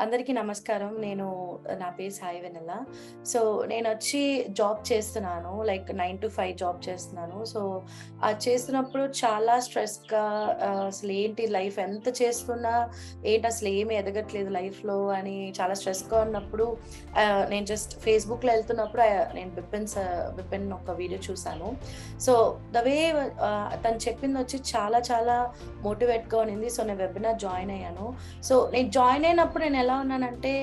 అందరికీ నమస్కారం. నా పేరు సాయి వెన్నెల. సో, నేనొచ్చి జాబ్ చేస్తున్నాను. లైక్ 9-5 జాబ్ చేస్తున్నాను. సో, అది చేస్తున్నప్పుడు చాలా స్ట్రెస్‌గా అసలేంటి లైఫ్ ఎంత చేస్తున్నా అసలేమి ఎదగట్లేదు లైఫ్‌లో అని చాలా స్ట్రెస్‌గా ఉన్నప్పుడు నేను జస్ట్ ఫేస్‌బుక్‌లో ఎళ్తున్నప్పుడు నేను బిపిన్ ఒక వీడియో చూసాను. సో, ద వే తను చెప్పిందొచ్చి చాలా చాలా మోటివేట్‌గా ఉన్నింది. సో, నేను వెబినార్ జాయిన్ అయ్యాను. సో, నేను జాయిన్ అయినప్పుడు నేనెలా ఉన్నానంటే,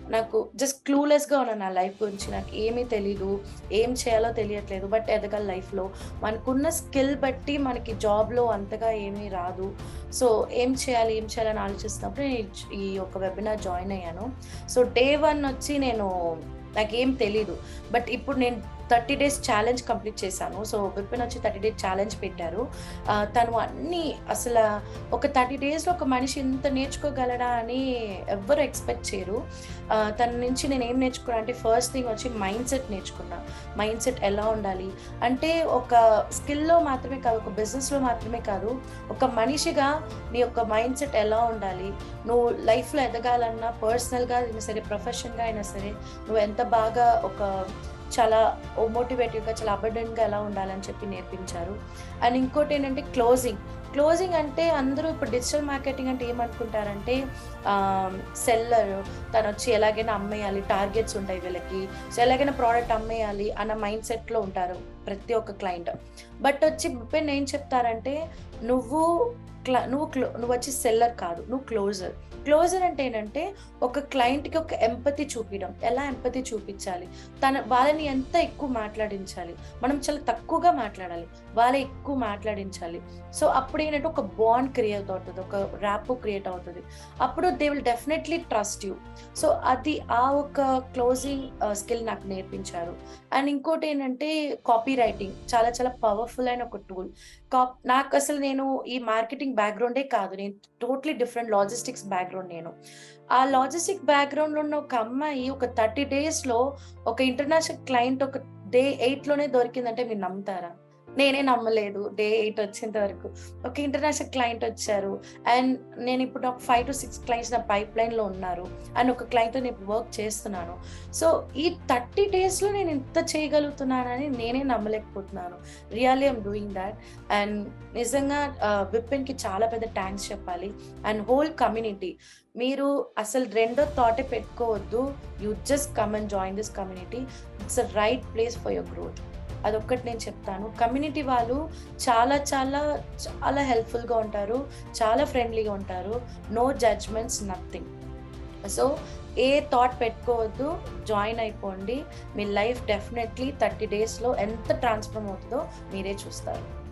నాకు జస్ట్ క్లూలెస్‌గా ఉన్నాను నా లైఫ్ గురించి. నాకు ఏమీ తెలీదు. ఏం చేయాలో తెలియట్లేదు. బట్ ఎదగాలి లైఫ్‌లో. మనకున్న స్కిల్ బట్టి మనకి జాబ్‌లో అంతగా ఏమీ రాదు. సో, ఏం చేయాలి అని ఆలోచిస్తున్నప్పుడు ఈ యొక్క వెబినార్ జాయిన్ అయ్యాను. సో, డే 1 వచ్చి నాకేం తెలీదు. బట్ ఇప్పుడు నేను 30 డేస్ ఛాలెంజ్ కంప్లీట్ చేశాను. సో, బిపిన్ వచ్చి 30 డేస్ ఛాలెంజ్ పెట్టారు. తను అన్నీ ఒక 30 డేస్‌లో ఒక మనిషి ఇంత నేర్చుకోగలడా అని ఎవ్వరు ఎక్స్‌పెక్ట్ చేయరు. తన నుంచి నేనేం నేర్చుకున్నా అంటే ఫస్ట్ థింగ్ వచ్చి మైండ్‌సెట్ నేర్చుకున్నా. మైండ్‌సెట్ ఎలా ఉండాలి? అంటే ఒక స్కిల్‌లో మాత్రమే కాదు, ఒక బిజినెస్‌లో మాత్రమే కాదు, ఒక మనిషిగా నీ యొక్క మైండ్‌సెట్ ఎలా ఉండాలి? నువ్వు లైఫ్‌లో ఎదగాలన్నా పర్సనల్‌గా అయినా సరే, ప్రొఫెషన్‌గా అయినా సరే, నువ్వు ఎంత బాగా చాలా మోటివేటివ్‌గా, చాలా అబండెంట్‌గా ఎలా ఉండాలని చెప్పి నేర్పించారు. అండ్ ఇంకోటేంటంటే క్లోజింగ్ అంటే అందరూ ఇప్పుడు డిజిటల్ మార్కెటింగ్ అంటే ఏమనుకుంటారంటే సెల్లర్ తనొచ్చి ఎలాగైనా అమ్మేయాలి, టార్గెట్స్ ఉంటాయి వీళ్ళకి. సో, ఎలాగైనా ప్రోడక్ట్ అమ్మేయాలి అన్న మైండ్ సెట్‌లో ఉంటారు ప్రతి ఒక్క క్లయింట్. బట్ వచ్చి బిపిన్ ఏం చెప్తారంటే నువ్వు నువ్వొచ్చి సెల్లర్ కాదు. నువ్వు క్లోజర్. క్లోజర్ అంటే ఏంటంటే ఒక క్లయింట్‌కి ఒక ఎంపతి చూపియడం. ఎలా ఎంపతి చూపించాలి? వాళ్ళని ఎంత ఎక్కువ మాట్లాడించాలి? మనం చాలా తక్కువగా మాట్లాడాలి. వాళ్ళే ఎక్కువ మాట్లాడించాలి. సో, అప్పుడేంటంటే ఒక బాండ్ క్రియేట్ అవుతది. ఒక ర్యాపో క్రియేట్ అవుతది. అప్పుడు they will definitely trust you. So, అది ఆ ఒక క్లోజింగ్ స్కిల్ నాకు నేర్పించారు. అండ్ ఇంకోటేంటంటే కాపీ రైటింగ్ చాలా చాలా పవర్‌ఫుల్ అయిన ఒక టూల్. నేను ఈ మార్కెటింగ్ బ్యాక్‌గ్రౌండే కాదు. నేను టోటల్లీ డిఫరెంట్ లాజిస్టిక్స్ బ్యాక్‌గ్రౌండ్ నేను. ఆ లాజిస్టిక్ బ్యాక్‌గ్రౌండ్‌లో ఉన్న ఒక అమ్మాయి ఒక 30 డేస్‌లో ఒక ఇంటర్నేషనల్ క్లయింట్ ఒక డే 8 లోనే దొరికిందంటే మీరు నమ్ముతారా? నేనే నమ్మలేదు. డే 8 వచ్చేంత వరకు. ఒక ఇంటర్నేషనల్ క్లయింట్ వచ్చారు. అండ్ నేనిప్పుడు ఒక 5-6 క్లయింట్స్ నా పైప్‌లైన్‌లో ఉన్నారు. అండ్ ఒక క్లయింట్‌తో నేను ఇప్పుడు వర్క్ చేస్తున్నాను. సో, ఈ 30 డేస్‌లో నేను ఇంత చేయగలుగుతున్నానని నేనే నమ్మలేకపోతున్నాను. Really I'm doing that. And నిజంగా విపిన్‌కి చాలా పెద్ద థాంక్స్ చెప్పాలి. And whole community. మీరు అసలు రెండో థాటే పెట్టుకోవద్దు. You just come and join this community. It's a right place for your growth. అదొక్కటి నేను చెప్తాను. కమ్యూనిటీ వాళ్ళు చాలా చాలా చాలా హెల్ప్‌ఫుల్‌గా ఉంటారు. చాలా ఫ్రెండ్లీగా ఉంటారు. No judgements, nothing. సో, ఏ థాట్ పెట్టుకోవద్దు. జాయిన్ అయిపోండి. మీ లైఫ్ డెఫినైట్‌లీ 30 డేస్‌లో ఎంత ట్రాన్స్‌ఫార్మ్ అవుతదో మీరే చూస్తారు.